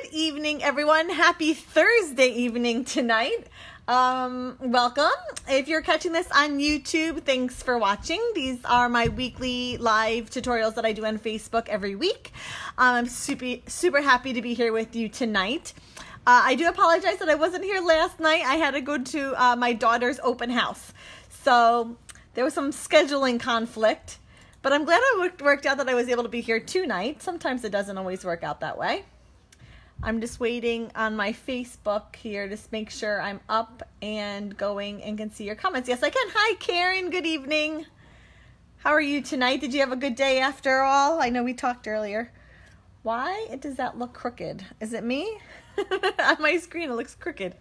Good evening, everyone. Happy Thursday evening tonight. Welcome. If you're catching this on YouTube, thanks for watching. These are my weekly live tutorials that I do on Facebook every week. I'm super happy to be here with you tonight. I do apologize that I wasn't here last night. I had to go to my daughter's open house. So there was some scheduling conflict, but I'm glad it worked out that I was able to be here tonight. Sometimes it doesn't always work out that way. I'm just waiting on my Facebook here to make sure I'm up and going and can see your comments. Yes, I can. Hi, Karen. Good evening. How are you tonight? Did you have a good day after all? I know we talked earlier. Why does that look crooked? Is it me? On my screen, it looks crooked.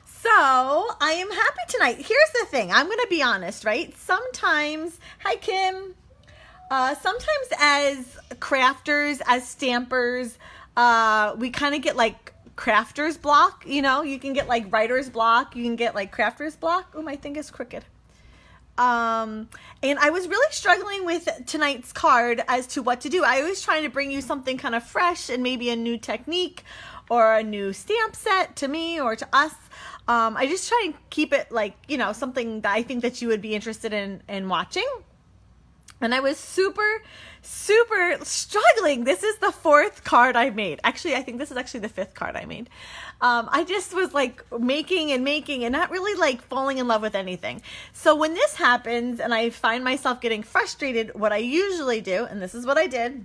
So, I am happy tonight. Here's the thing. I'm going to be honest, right? Sometimes, hi, Kim. Sometimes as crafters, as stampers, we kind of get like crafter's block, you know, you can get like writer's block, you can get like crafter's block. Oh, my thing is crooked. And I was really struggling with tonight's card as to what to do. I was trying to bring you something kind of fresh and maybe a new technique or a new stamp set to me or to us. I just try and keep it like, you know, something that I think that you would be interested in watching. And I was super struggling. This is the fourth card I made. Actually, I think this is actually the fifth card I made. I just was like making and not really like falling in love with anything. So when this happens and I find myself getting frustrated, what I usually do, and this is what I did,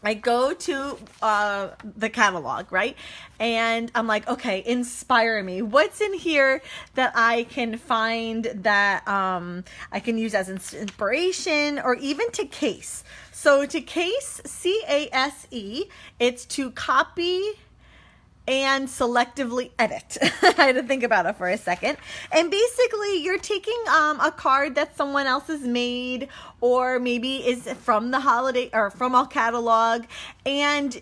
I go to the catalog, right? And I'm like, okay, inspire me. What's in here that I can find that I can use as inspiration or even to case? So to case, C-A-S-E, it's to copy and selectively edit. I had to think about it for a second. And basically you're taking a card that someone else has made or maybe is from the holiday or from a catalog, and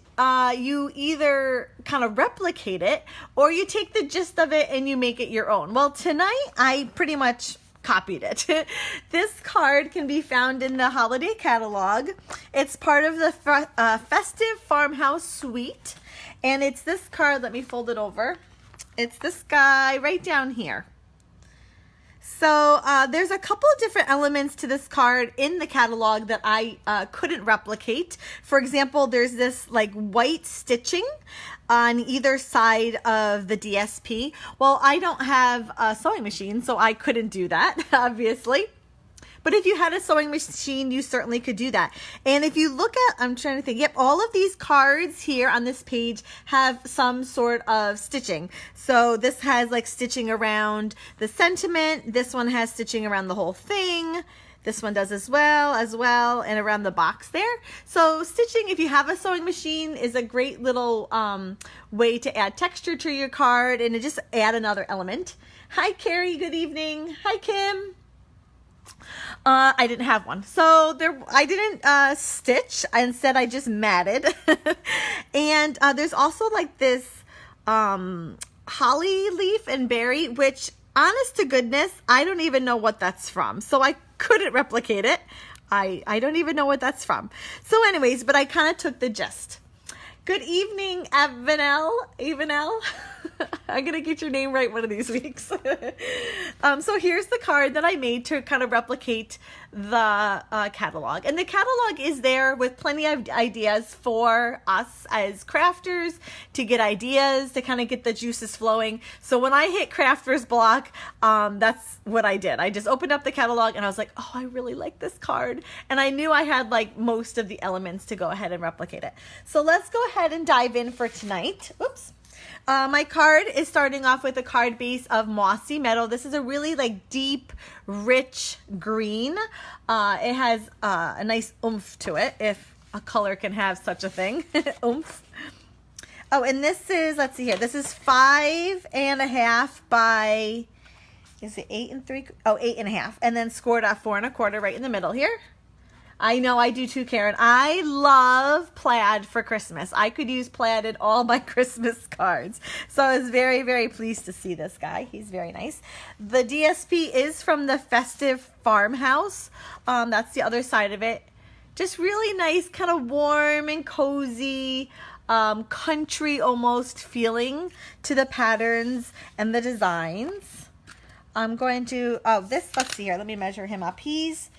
you either kind of replicate it or you take the gist of it and you make it your own. Well, tonight I pretty much copied it. This card can be found in the holiday catalog. It's part of the Festive Farmhouse Suite. And it's this card, let me fold it over. It's this guy right down here. So there's a couple of different elements to this card in the catalog that I couldn't replicate. For example, there's this like white stitching on either side of the DSP. Well, I don't have a sewing machine, so I couldn't do that, obviously. But if you had a sewing machine, you certainly could do that. And if you look at, I'm trying to think, yep, all of these cards here on this page have some sort of stitching. So this has like stitching around the sentiment. This one has stitching around the whole thing. This one does as well, and around the box there. So stitching, if you have a sewing machine, is a great little way to add texture to your card and to just add another element. Hi, Carrie, good evening. Hi, Kim. I didn't have one. So I didn't stitch. Instead, I just matted. And there's also like this holly leaf and berry, which honest to goodness, I don't even know what that's from. So I couldn't replicate it. I don't even know what that's from. So anyways, but I kind of took the gist. Good evening, Avenel. I'm going to get your name right one of these weeks. So here's the card that I made to kind of replicate the catalog. And the catalog is there with plenty of ideas for us as crafters to get ideas, to kind of get the juices flowing. So when I hit crafter's block, that's what I did. I just opened up the catalog and I was like, oh, I really like this card. And I knew I had like most of the elements to go ahead and replicate it. So let's go ahead and dive in for tonight. Oops. My card is starting off with a card base of Mossy Meadow. This is a really like deep, rich green. It has a nice oomph to it, if a color can have such a thing. Oomph. Oh, and this is, let's see here. This is 5.5 by, is it 8 3? Oh, 8.5. And then scored off 4 1/4 right in the middle here. I know I do too, Karen. I love plaid for Christmas. I could use plaid in all my Christmas cards. So I was very, very pleased to see this guy. He's very nice. The DSP is from the Festive Farmhouse. That's the other side of it. Just really nice, kind of warm and cozy. country almost feeling to the patterns and the designs. I'm going to, let's see here. Let me measure him up. He's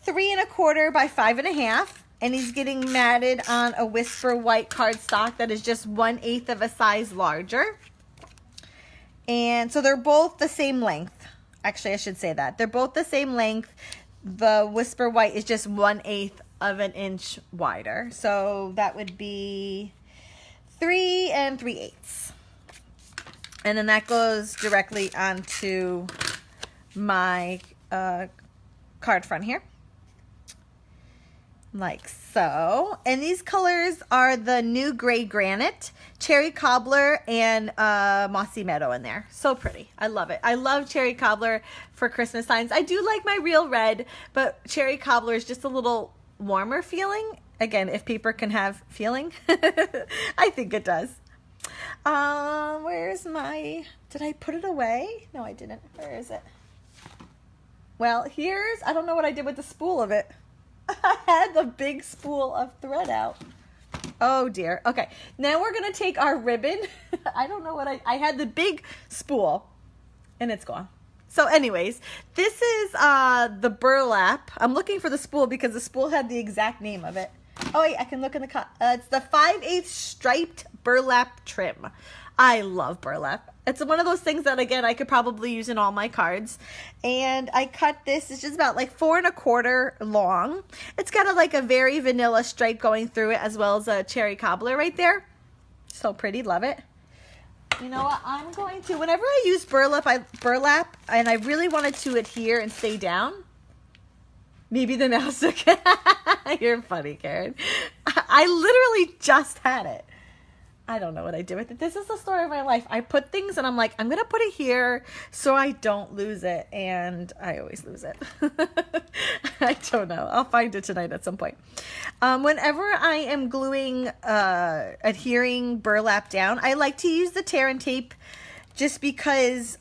3 1/4 by 5 1/2. And he's getting matted on a Whisper white cardstock that is just 1/8 of a size larger. And so they're both the same length. Actually, I should say that. They're both the same length. The Whisper white is just 1/8 of an inch wider. So that would be 3 3/8. And then that goes directly onto my card front here. Like so. And these colors are the new gray granite, cherry cobbler, and mossy meadow in there. So pretty. I love it. I love cherry cobbler for Christmas signs. I do like my real red, but cherry cobbler is just a little warmer feeling. Again, if paper can have feeling, I think it does. Where's my, did I put it away? No, I didn't. Where is it? Well, here's, I don't know what I did with the spool of it. I had the big spool of thread out. Oh dear. Okay, now we're gonna take our ribbon. I don't know what I had the big spool and it's gone. So anyways, this is the burlap. I'm looking for the spool because the spool had the exact name of it. Oh wait, I can look in the it's the 5/8 striped burlap trim. I love burlap. It's one of those things that, again, I could probably use in all my cards. And I cut this. It's just about like 4 1/4 long. It's got a very vanilla stripe going through it, as well as a cherry cobbler right there. So pretty. Love it. You know what? I'm going to, whenever I use burlap, and I really want it to adhere and stay down. Maybe the mouse took it. You're funny, Karen. I literally just had it. I don't know what I did with it. This is the story of my life. I put things and I'm like, I'm going to put it here so I don't lose it. And I always lose it. I don't know. I'll find it tonight at some point. Whenever I am gluing, adhering burlap down, I like to use the tear and tape just because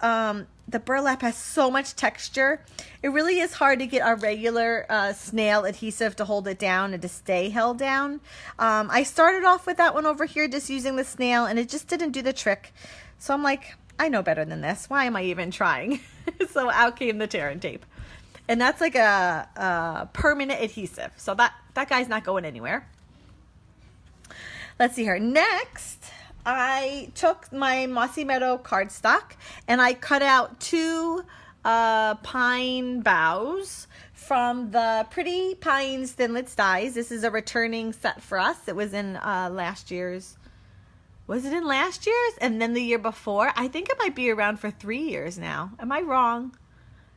the burlap has so much texture. It really is hard to get our regular snail adhesive to hold it down and to stay held down. I started off with that one over here just using the snail and it just didn't do the trick. So I'm like, I know better than this. Why am I even trying? So out came the tear and tape. And that's like a permanent adhesive. So that guy's not going anywhere. Let's see here. Next, I took my Mossy Meadow cardstock and I cut out 2 pine boughs from the Pretty Pines Thinlits dies. This is a returning set for us. It was in last year's. Was it in last year's? And then the year before? I think it might be around for 3 years now. Am I wrong?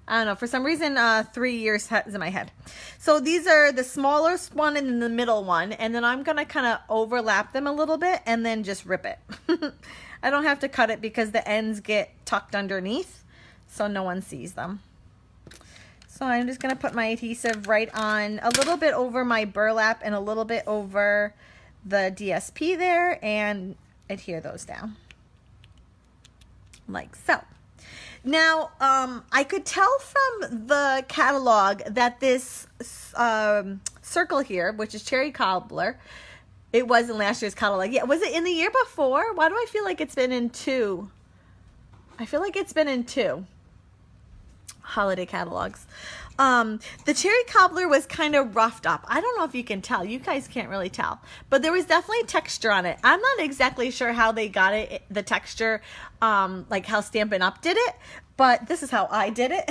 I don't know. For some reason, 3 years is in my head. So these are the smallest one and then the middle one. And then I'm going to kind of overlap them a little bit and then just rip it. I don't have to cut it because the ends get tucked underneath so no one sees them. So I'm just going to put my adhesive right on a little bit over my burlap and a little bit over the DSP there and adhere those down. Like so. Now, I could tell from the catalog that this circle here, which is cherry cobbler, it was in last year's catalog. Yeah, was it in the year before? Why do I feel like it's been in 2? I feel like it's been in 2 holiday catalogs. The cherry cobbler was kind of roughed up. I don't know if you can tell. You guys can't really tell. But there was definitely texture on it. I'm not exactly sure how they got it, the texture, like how Stampin' Up! Did it. But this is how I did it.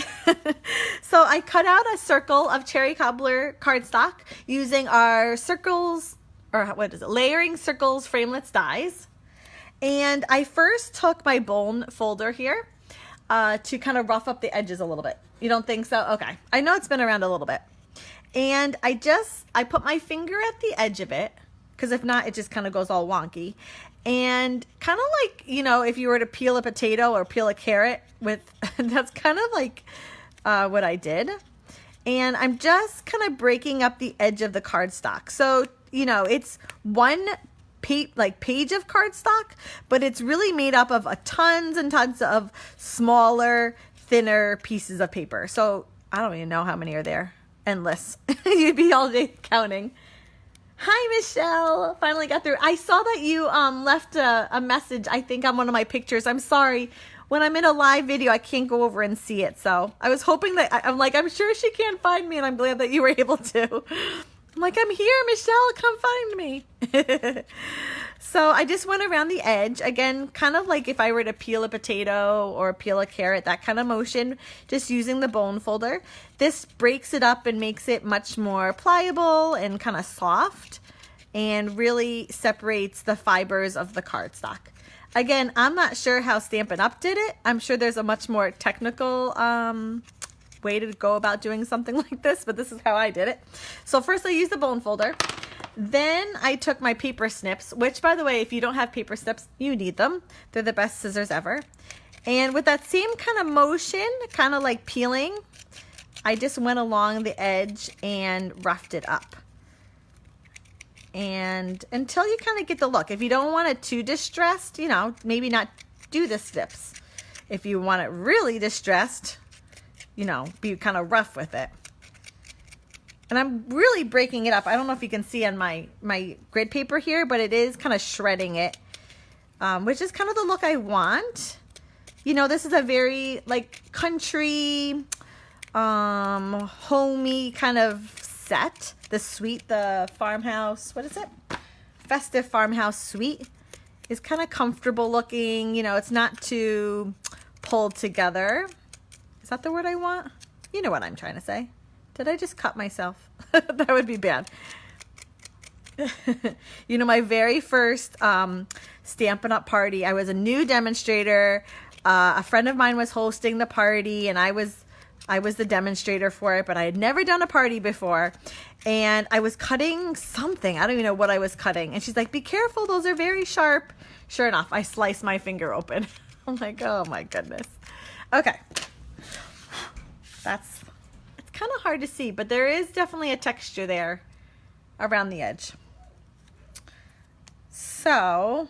So I cut out a circle of cherry cobbler cardstock using our circles, or what is it, layering circles framelits dies. And I first took my bone folder here to kind of rough up the edges a little bit. You don't think so? Okay. I know it's been around a little bit. And I put my finger at the edge of it, because if not, it just kind of goes all wonky. And kind of like, you know, if you were to peel a potato or peel a carrot with, that's kind of like what I did. And I'm just kind of breaking up the edge of the cardstock. So, you know, it's one page of cardstock, but it's really made up of tons and tons of smaller, thinner pieces of paper. So I don't even know how many are there. Endless. You'd be all day counting. Hi, Michelle. Finally got through. I saw that you left a message, I think, on one of my pictures. I'm sorry. When I'm in a live video, I can't go over and see it. So I was hoping that, I'm sure she can't find me, and I'm glad that you were able to. I'm like, I'm here, Michelle. Come find me. So I just went around the edge. Again, kind of like if I were to peel a potato or peel a carrot, that kind of motion, just using the bone folder. This breaks it up and makes it much more pliable and kind of soft, and really separates the fibers of the cardstock. Again, I'm not sure how Stampin' Up! Did it. I'm sure there's a much more technical way to go about doing something like this, but this is how I did it. So first I used the bone folder. Then I took my paper snips, which, by the way, if you don't have paper snips, you need them. They're the best scissors ever. And with that same kind of motion, kind of like peeling, I just went along the edge and roughed it up. And until you kind of get the look. If you don't want it too distressed, you know, maybe not do the snips. If you want it really distressed, you know, be kind of rough with it. And I'm really breaking it up. I don't know if you can see on my grid paper here, but it is kind of shredding it, which is kind of the look I want. You know, this is a very like country, homey kind of set. The suite, the farmhouse, what is it? Festive Farmhouse Suite is kind of comfortable looking. You know, it's not too pulled together. Is that the word I want? You know what I'm trying to say. Did I just cut myself? That would be bad. You know, my very first Stampin' Up! Party, I was a new demonstrator. A friend of mine was hosting the party, and I was the demonstrator for it, but I had never done a party before. And I was cutting something. I don't even know what I was cutting. And she's like, be careful, those are very sharp. Sure enough, I sliced my finger open. I'm like, oh my goodness. Okay. It's kind of hard to see, but there is definitely a texture there around the edge. So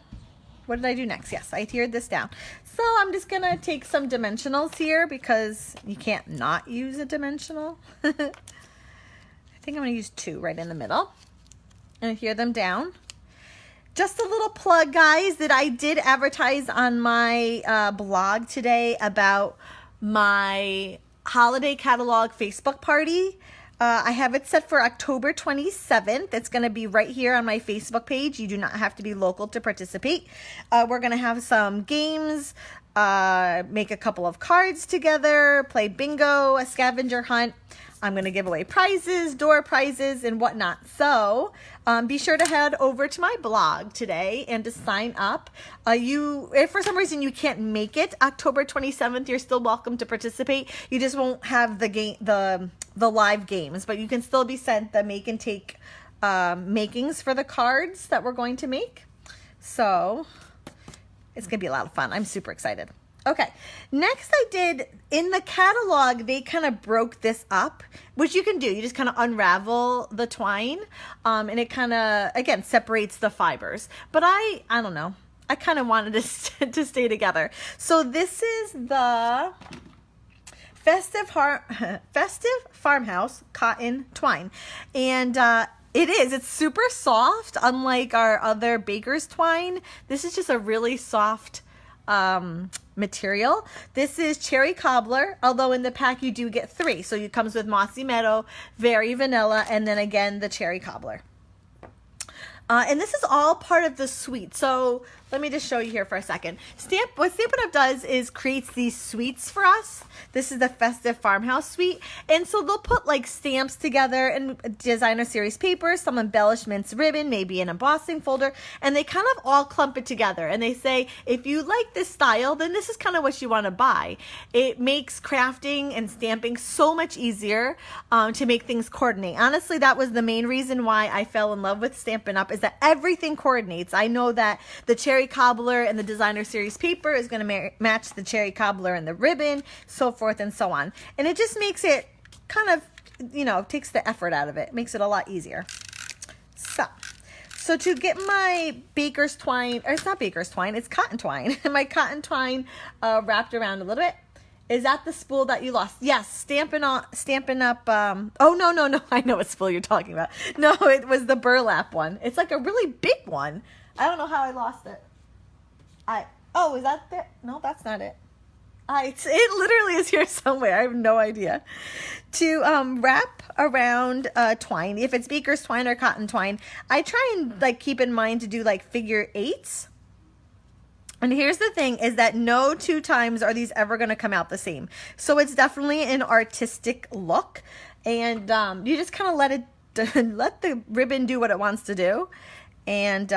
what did I do next? Yes, I tiered this down. So I'm just gonna take some dimensionals here because you can't not use a dimensional. I think I'm gonna use 2 right in the middle and adhere them down. Just a little plug, guys, that I did advertise on my blog today about my holiday catalog Facebook party. I have it set for October 27th. It's going to be right here on my Facebook page. You do not have to be local to participate. We're going to have some games, make a couple of cards together, play bingo, a scavenger hunt. I'm going to give away prizes, door prizes, and whatnot. So be sure to head over to my blog today and to sign up. If for some reason you can't make it October 27th, you're still welcome to participate. You just won't have the live games, but you can still be sent the make and take makings for the cards that we're going to make. So it's going to be a lot of fun. I'm super excited. Okay, next I did, in the catalog, they kind of broke this up, which you can do. You just kind of unravel the twine, and it kind of, again, separates the fibers. But I don't know. I kind of wanted to stay together. So this is the Festive Farmhouse Cotton Twine. And it's super soft, unlike our other baker's twine. This is just a really soft material. This is cherry cobbler, although in the pack you do get 3. So it comes with mossy meadow, very vanilla, and then again the cherry cobbler. And this is all part of the suite. So let me just show you here for a second. What Stampin' Up! Does is creates these suites for us. This is the Festive Farmhouse Suite. And so they'll put like stamps together and designer series papers, some embellishments, ribbon, maybe an embossing folder, and they kind of all clump it together. And they say, if you like this style, then this is kind of what you want to buy. It makes crafting and stamping so much easier to make things coordinate. Honestly, that was the main reason why I fell in love with Stampin' Up! Is that everything coordinates. I know that the cherry cobbler and the designer series paper is going to match the cherry cobbler and the ribbon, so forth and so on. And it just makes it kind of, you know, takes the effort out of it. Makes it a lot easier. So to get my baker's twine, or it's not baker's twine, it's cotton twine. My cotton twine wrapped around a little bit. Is that the spool that you lost? Yes, Stampin' Up. Oh, no. I know what spool you're talking about. No, it was the burlap one. It's like a really big one. I don't know how I lost it. Oh, is that there? No, that's not it. It literally is here somewhere. I have no idea. To wrap around twine, if it's Baker's twine or cotton twine, I try and like keep in mind to do like figure eights. And here's the thing is that no 2 times are these ever going to come out the same. So it's definitely an artistic look. And you just kind of let the ribbon do what it wants to do. And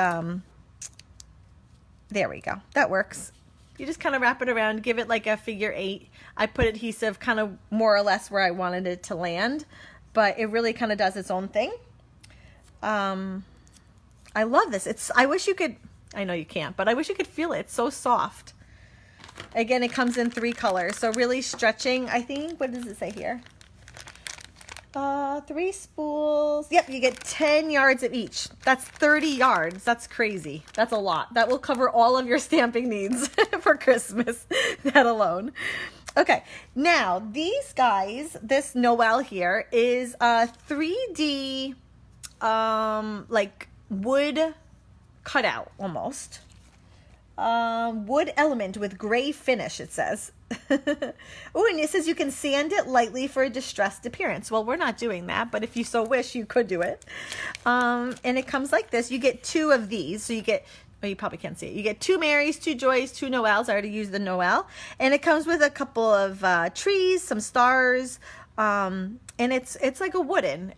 there we go. That works. You just kind of wrap it around, give it like a figure 8. I put adhesive kind of more or less where I wanted it to land. But it really kind of does its own thing. I love this. I wish you could... I know you can't, but I wish you could feel it. It's so soft. Again, it comes in 3 colors. So really stretching, I think. What does it say here? 3 spools. Yep, you get 10 yards of each. That's 30 yards. That's crazy. That's a lot. That will cover all of your stamping needs for Christmas. That alone. Okay, now these guys, this Noel here is a 3D like wood cutout almost. Wood element with gray finish, it says. Oh, and it says you can sand it lightly for a distressed appearance. Well, we're not doing that, but if you so wish, you could do it. And it comes like this. You get 2 of these. So you get, oh, you probably can't see it. You get 2 Marys, 2 Joys, 2 Noels. I already used the Noel. And it comes with a couple of trees, some stars. And it's like a wooden.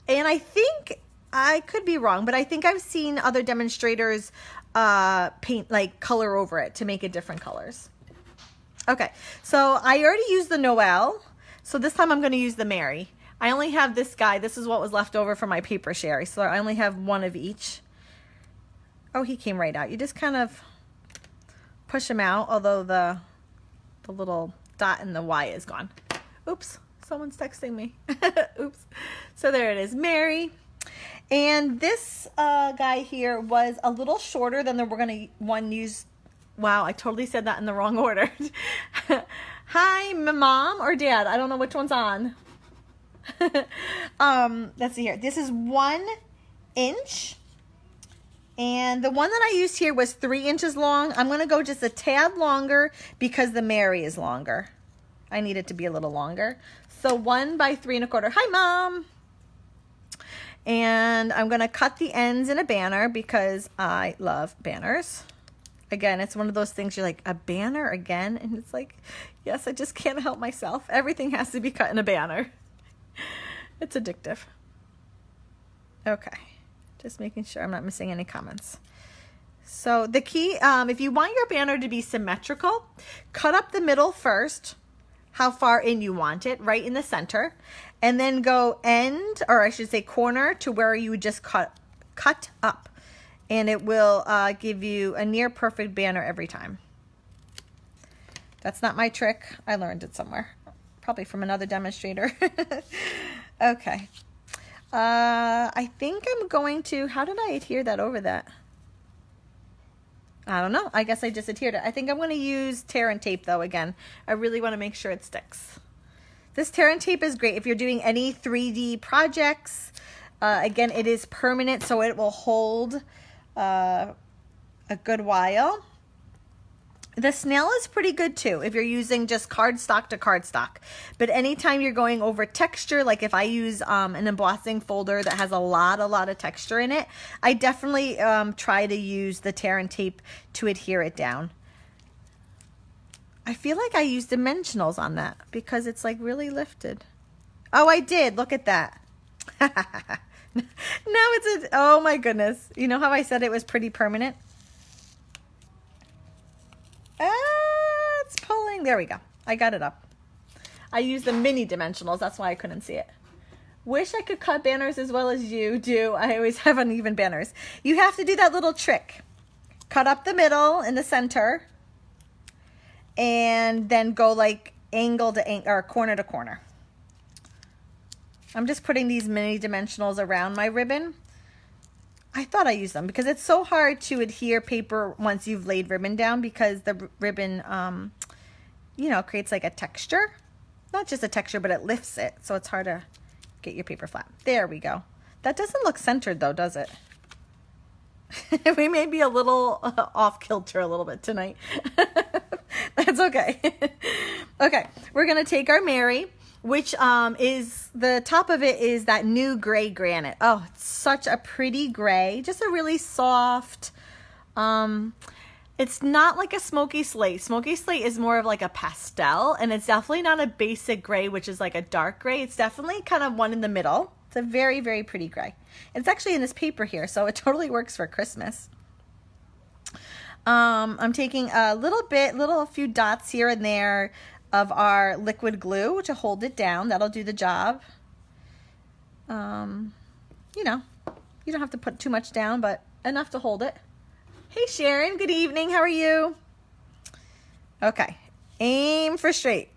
And I think... I could be wrong, but I think I've seen other demonstrators paint like color over it to make it different colors. Okay, so I already used the Noel, so this time I'm going to use the Mary. I only have this guy. This is what was left over from my paper sherry, so I only have 1 of each. Oh, he came right out. You just kind of push him out, although the little dot in the Y is gone. Oops, someone's texting me. Oops. So there it is, Mary. And this guy here was a little shorter than we're going to use. Wow, I totally said that in the wrong order. Hi, mom or dad. I don't know which one's on. Let's see here. This is 1 inch. And the one that I used here was 3 inches long. I'm going to go just a tad longer because the Mary is longer. I need it to be a little longer. So 1 by 3 1/4. Hi, Mom. And I'm going to cut the ends in a banner because I love banners. Again, it's one of those things you're like, a banner again? And it's like, yes, I just can't help myself. Everything has to be cut in a banner. It's addictive. Okay. Just making sure I'm not missing any comments. So the key, if you want your banner to be symmetrical, cut up the middle first, how far in you want it, right in the center, and then go end, or I should say corner, to where you would just cut up. And it will give you a near perfect banner every time. That's not my trick. I learned it somewhere. Probably from another demonstrator. Okay. I think I'm going to, how did I adhere that over that? I don't know. I guess I just adhered it. I think I'm going to use tear and tape though again. I really want to make sure it sticks. This tear and tape is great if you're doing any 3D projects. Again, it is permanent, so it will hold a good while. The snail is pretty good too if you're using just cardstock to cardstock. But anytime you're going over texture, like if I use an embossing folder that has a lot of texture in it, I definitely try to use the tear and tape to adhere it down. I feel like I used dimensionals on that because it's like really lifted. Oh, I did. Look at that. Now it's a, oh my goodness. You know how I said it was pretty permanent? It's pulling. There we go. I got it up. I use the mini dimensionals. That's why I couldn't see it. Wish I could cut banners as well as you do. I always have uneven banners. You have to do that little trick. Cut up the middle in the center. And then go like angle to angle or corner to corner. I'm just putting these mini dimensionals around my ribbon. I thought I used them because it's so hard to adhere paper once you've laid ribbon down because the ribbon, you know, creates like a texture. Not just a texture, but it lifts it. So it's hard to get your paper flat. There we go. That doesn't look centered though, does it? We may be a little off kilter a little bit tonight. That's okay. Okay, we're going to take our Mary, which is, the top of it is that new gray granite. Oh, it's such a pretty gray. Just a really soft, it's not like a smoky slate. Smoky slate is more of like a pastel, and it's definitely not a basic gray, which is like a dark gray. It's definitely kind of one in the middle. It's a very, very pretty gray. It's actually in this paper here, so it totally works for Christmas. I'm taking a few dots here and there of our liquid glue to hold it down. That'll do the job. You know, you don't have to put too much down, but enough to hold it. Hey Sharon, good evening. How are you? Okay, aim for straight.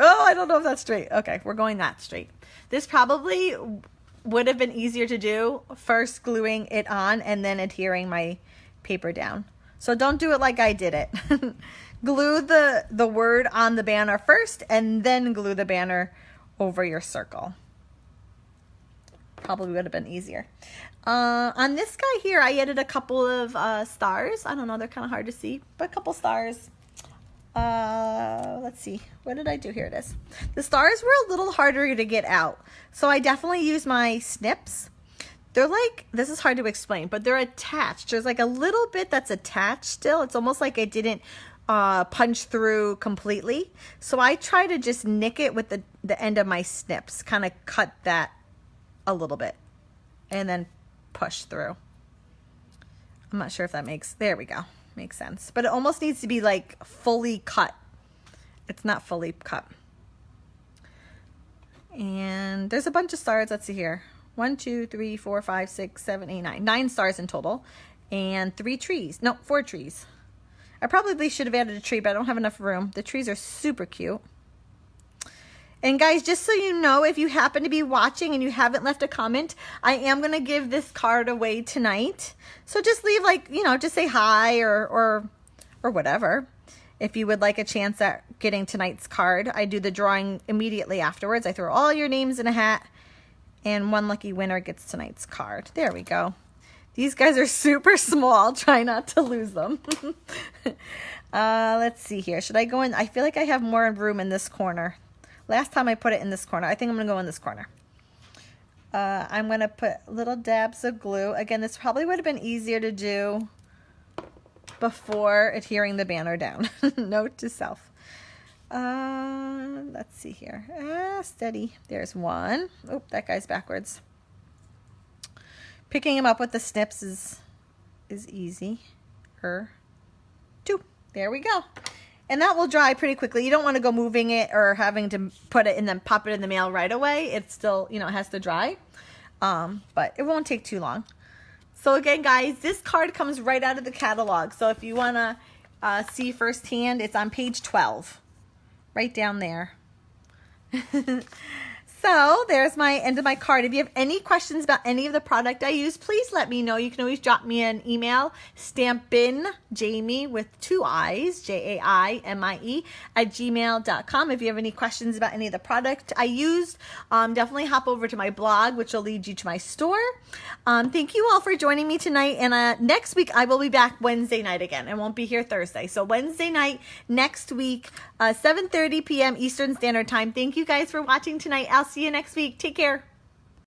Oh, I don't know if that's straight. Okay, we're going that straight. This probably would have been easier to do, first gluing it on and then adhering my paper down. So don't do it like I did it. Glue the word on the banner first and then glue the banner over your circle. Probably would have been easier. On this guy here, I added a couple of stars. I don't know, they're kind of hard to see, but a couple stars. Let's see, what did I do? Here it is. The stars were a little harder to get out, so I definitely used my snips. They're like, this is hard to explain, but they're attached. There's like a little bit that's attached still. It's almost like it didn't punch through completely. So I try to just nick it with the end of my snips, kind of cut that a little bit and then push through. I'm not sure if that there we go. Makes sense. But it almost needs to be like fully cut. It's not fully cut. And there's a bunch of stars. Let's see here. 1, 2, 3, 4, 5, 6, 7, 8, 9. 9 stars in total. And 3 trees. No, 4 trees. I probably should have added a tree, but I don't have enough room. The trees are super cute. And guys, just so you know, if you happen to be watching and you haven't left a comment, I am going to give this card away tonight. So just leave, like, you know, just say hi or whatever. If you would like a chance at getting tonight's card, I do the drawing immediately afterwards. I throw all your names in a hat and one lucky winner gets tonight's card. There we go. These guys are super small. Try not to lose them. Let's see here. Should I go in? I feel like I have more room in this corner. Last time I put it in this corner. I think I'm going to go in this corner. I'm going to put little dabs of glue. Again, this probably would have been easier to do before adhering the banner down. Note to self. Let's see here. Steady. There's one. Oh, that guy's backwards. Picking him up with the snips is easy. 2. There we go. And that will dry pretty quickly. You don't want to go moving it or having to put it and then pop it in the mail right away. It's still, you know, it has to dry. But it won't take too long. So again, guys, this card comes right out of the catalog. So if you want to see firsthand, it's on page 12. Right down there. So there's my end of my card. If you have any questions about any of the product I use, please let me know. You can always drop me an email, Stampin, Jaimie with 2 I's, Jaimie @gmail.com. If you have any questions about any of the product I used, definitely hop over to my blog, which will lead you to my store. Thank you all for joining me tonight. And next week, I will be back Wednesday night again. I won't be here Thursday. So Wednesday night next week, 7:30 p.m. Eastern Standard Time. Thank you guys for watching tonight. I'll see you next week. Take care.